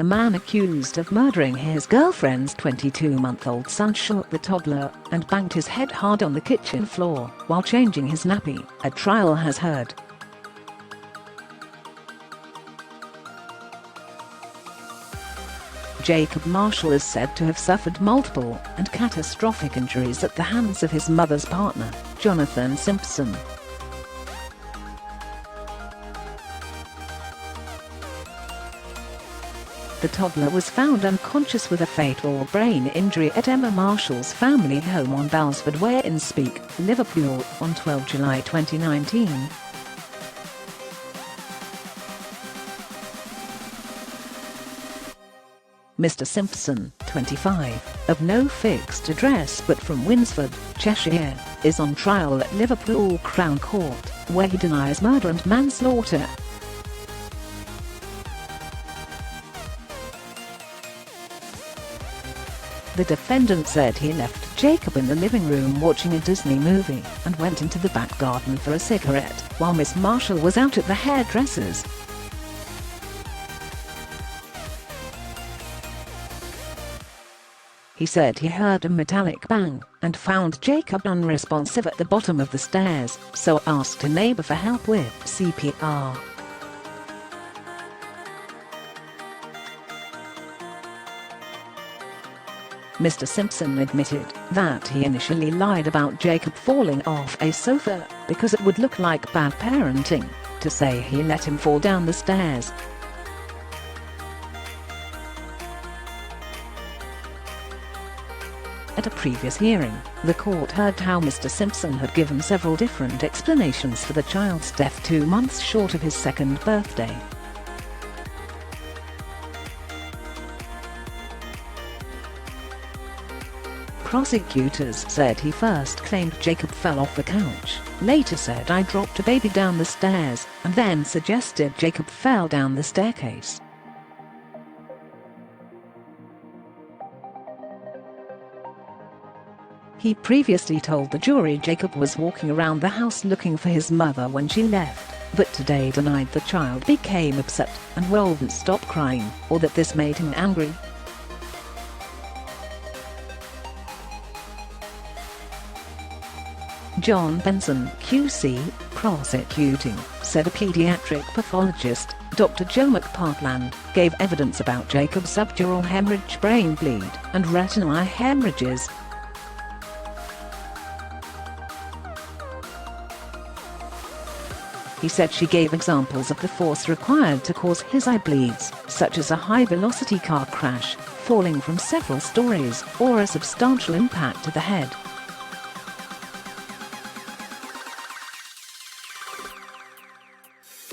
The man accused of murdering his girlfriend's 22-month-old son shot the toddler and banged his head hard on the kitchen floor while changing his nappy, a trial has heard. Jacob Marshall is said to have suffered multiple and catastrophic injuries at the hands of his mother's partner, Jonathan Simpson. The toddler was found unconscious with a fatal brain injury at Emma Marshall's family home on Belsford Way in Speke, Liverpool, on 12 July 2019. Mr Simpson, 25, of no fixed address but from Winsford, Cheshire, is on trial at Liverpool Crown Court, where he denies murder and manslaughter. The defendant said he left Jacob in the living room watching a Disney movie and went into the back garden for a cigarette while Miss Marshall was out at the hairdressers. He said he heard a metallic bang and found Jacob unresponsive at the bottom of the stairs, so asked a neighbour for help with CPR. Mr Simpson admitted that he initially lied about Jacob falling off a sofa because it would look like bad parenting to say he let him fall down the stairs. At a previous hearing, the court heard how Mr Simpson had given several different explanations for the child's death 2 months short of his second birthday. Prosecutors said he first claimed Jacob fell off the couch, later said I dropped a baby down the stairs, and then suggested Jacob fell down the staircase. He previously told the jury Jacob was walking around the house looking for his mother when she left, but today denied the child became upset and wouldn't stop crying, or that this made him angry. John Benson, QC, prosecuting, said a paediatric pathologist, Dr. Joe McPartland, gave evidence about Jacob's subdural hemorrhage, brain bleed, and retinal hemorrhages. He said she gave examples of the force required to cause his eye bleeds, such as a high-velocity car crash, falling from several stories, or a substantial impact to the head.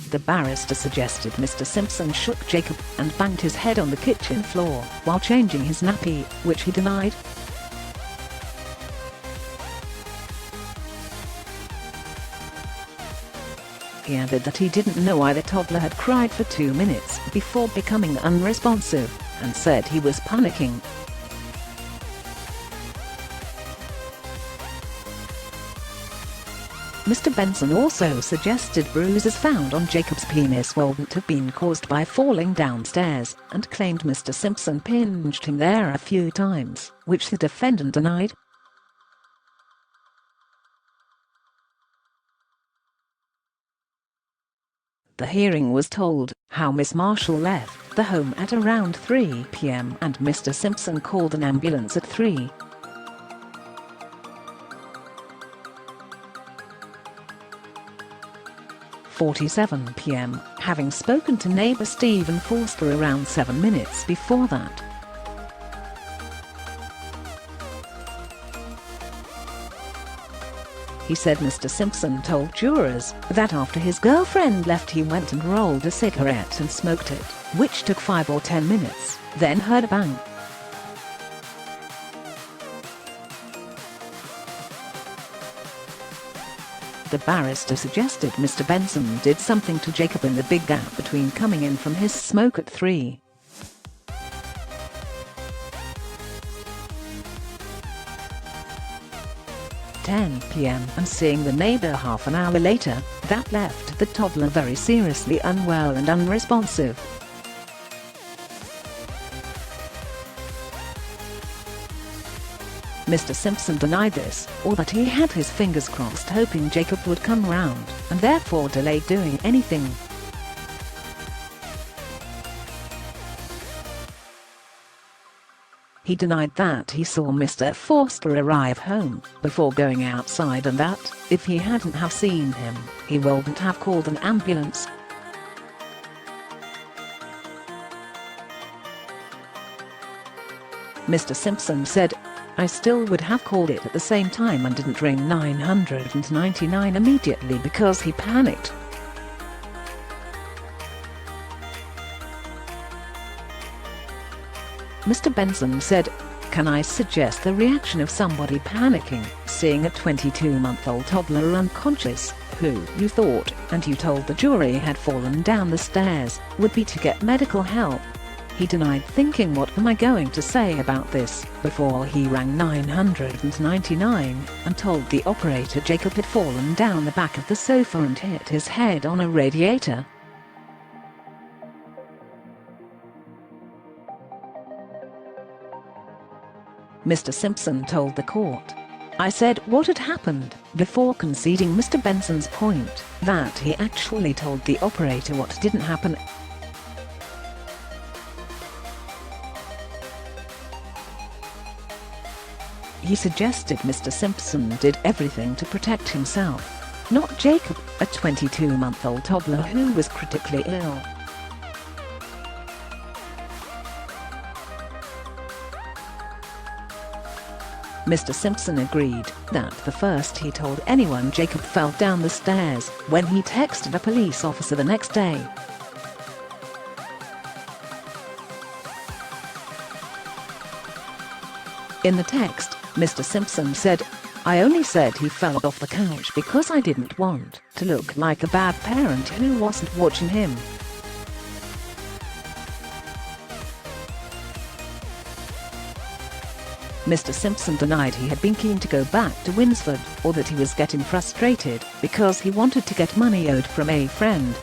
The barrister suggested Mr Simpson shook Jacob and banged his head on the kitchen floor while changing his nappy, which he denied. He added that he didn't know why the toddler had cried for 2 minutes before becoming unresponsive, and said he was panicking. Mr Benson also suggested bruises found on Jacob's penis wouldn't have been caused by falling downstairs, and claimed Mr Simpson pinched him there a few times, which the defendant denied. The hearing was told how Miss Marshall left the home at around 3 p.m. and Mr Simpson called an ambulance at 3:47 p.m, having spoken to neighbour Stephen Forster around 7 minutes before that. He said Mr Simpson told jurors that after his girlfriend left he went and rolled a cigarette and smoked it, which took 5 or 10 minutes, then heard a bang. The barrister suggested Mr Benson did something to Jacob in the big gap between coming in from his smoke at 3:10 p.m. and seeing the neighbour half an hour later, that left the toddler very seriously unwell and unresponsive. Mr. Simpson denied this, or that he had his fingers crossed hoping Jacob would come round, and therefore delayed doing anything. He denied that he saw Mr. Forster arrive home before going outside, and that, if he hadn't have seen him, he wouldn't have called an ambulance. Mr. Simpson said, "I still would have called it at the same time and didn't ring 999 immediately because he panicked." Mr. Benson said, "Can I suggest the reaction of somebody panicking, seeing a 22-month-old toddler unconscious, who you thought, and you told the jury had fallen down the stairs, would be to get medical help?" He denied thinking, "What am I going to say about this?" before he rang 999 and told the operator Jacob had fallen down the back of the sofa and hit his head on a radiator. Mr. Simpson told the court, "I said what had happened," before conceding Mr. Benson's point that he actually told the operator what didn't happen. He suggested Mr. Simpson did everything to protect himself, not Jacob, a 22-month-old toddler who was critically ill. Mr. Simpson agreed that the first he told anyone Jacob fell down the stairs when he texted a police officer the next day. In the text, Mr. Simpson said, "I only said he fell off the couch because I didn't want to look like a bad parent who wasn't watching him." Mr. Simpson denied he had been keen to go back to Winsford, or that he was getting frustrated because he wanted to get money owed from a friend.